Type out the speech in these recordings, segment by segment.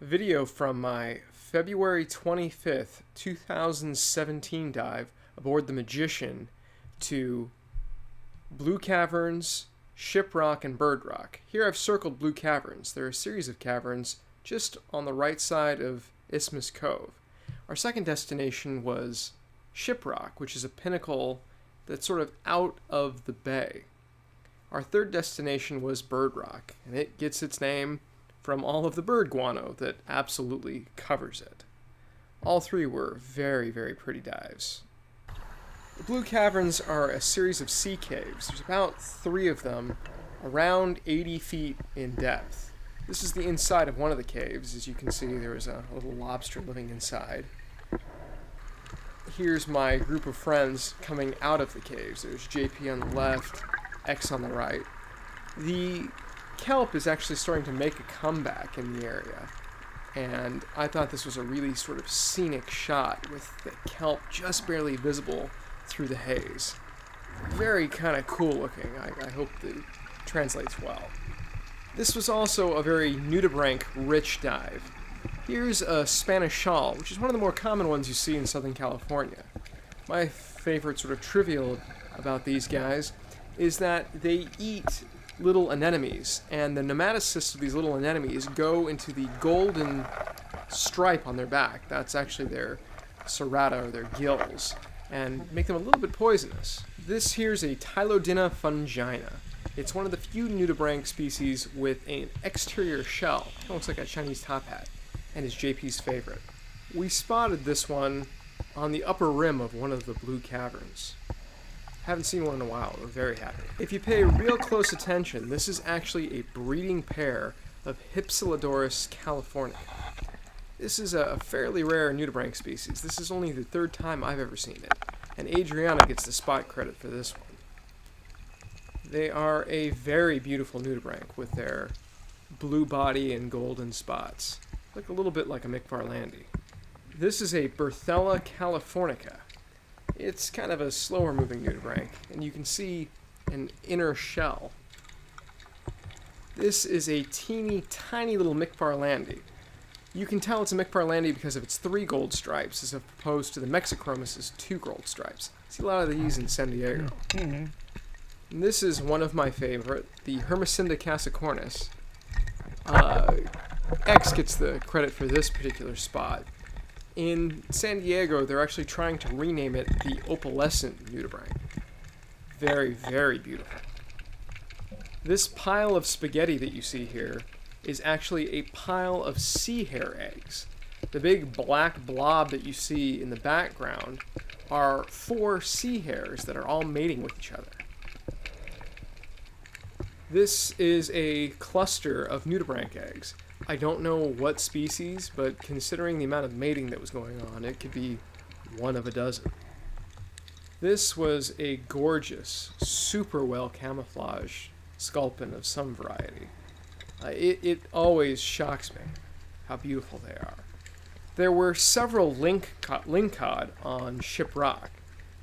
video from my February 25th, 2017 dive aboard the Magician to Blue Caverns, Shiprock, and Bird Rock. Here I've circled Blue Caverns. There are a series of caverns just on the right side of Isthmus Cove. Our second destination was Shiprock, which is a pinnacle that's sort of out of the bay. Our third destination was Bird Rock, and it gets its name from all of the bird guano that absolutely covers it. All three were very, very pretty dives. The Blue Caverns are a series of sea caves. There's about 3 of them, around 80 feet in depth. This is the inside of one of the caves. As you can see, there is a little lobster living inside. Here's my group of friends coming out of the caves. There's JP on the left, X on the right. The kelp is actually starting to make a comeback in the area, and I thought this was a really sort of scenic shot with the kelp just barely visible through the haze. Very kind of cool looking. I hope that translates well. This was also a very nudibranch rich dive. Here's a Spanish shawl, which is one of the more common ones you see in Southern California. My favorite sort of trivial about these guys is that they eat little anemones, and the nematocysts of these little anemones go into the golden stripe on their back. That's actually their serrata, or their gills, and make them a little bit poisonous. This here's a Tylodina fungina. It's one of the few nudibranch species with an exterior shell. It looks like a Chinese top hat, and is JP's favorite. We spotted this one on the upper rim of one of the Blue Caverns. Haven't seen one in a while. We're very happy. If you pay real close attention, this is actually a breeding pair of Hypsilodorus californica. This is a fairly rare nudibranch species. This is only the 3rd time I've ever seen it, and Adriana gets the spot credit for this one. They are a very beautiful nudibranch with their blue body and golden spots. Look a little bit like a McFarlandy. This is a Berthella californica. It's kind of a slower moving nudibranch, and you can see an inner shell. This is a teeny tiny little McFarlandy. You can tell it's a McFarlandy because of its 3 gold stripes as opposed to the Mexichromus's 2 gold stripes. See a lot of these in San Diego. And this is one of my favorite, the Hermesinda cassicornis. X gets the credit for this particular spot. In San Diego, they're actually trying to rename it the opalescent nudibranch. Very, very beautiful. This pile of spaghetti that you see here is actually a pile of sea hare eggs. The big black blob that you see in the background are 4 sea hares that are all mating with each other. This is a cluster of nudibranch eggs. I don't know what species, but considering the amount of mating that was going on, it could be one of a dozen. This was a gorgeous, super well camouflaged sculpin of some variety. It always shocks me how beautiful they are. There were several lingcod on Shiprock.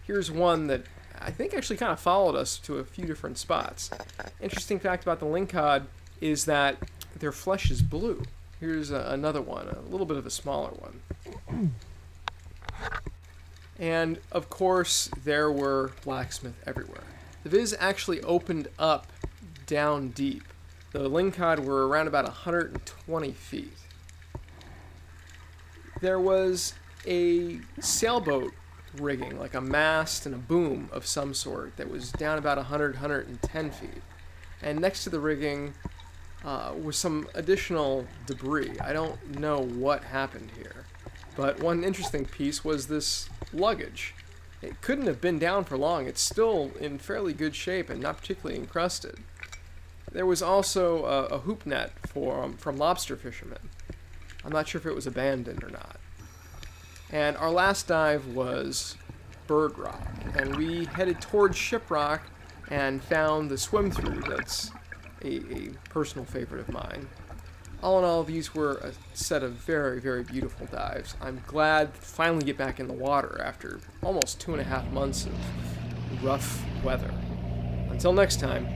Here's one that I think actually kind of followed us to a few different spots. Interesting fact about the lingcod is that their flesh is blue. Here's another one, a little bit of a smaller one. And, of course, there were blacksmith everywhere. The viz actually opened up down deep. The lingcod were around about 120 feet. There was a sailboat rigging, like a mast and a boom of some sort, that was down about 110 feet. And next to the rigging was some additional debris. I don't know what happened here, but one interesting piece was this luggage. It couldn't have been down for long. It's still in fairly good shape and not particularly encrusted. There was also a hoop net from lobster fishermen. I'm not sure if it was abandoned or not. And our last dive was Bird Rock, and we headed towards Shiprock and found the swim-through that's a personal favorite of mine. All in all, these were a set of very, very beautiful dives. I'm glad to finally get back in the water after almost 2.5 months of rough weather. Until next time.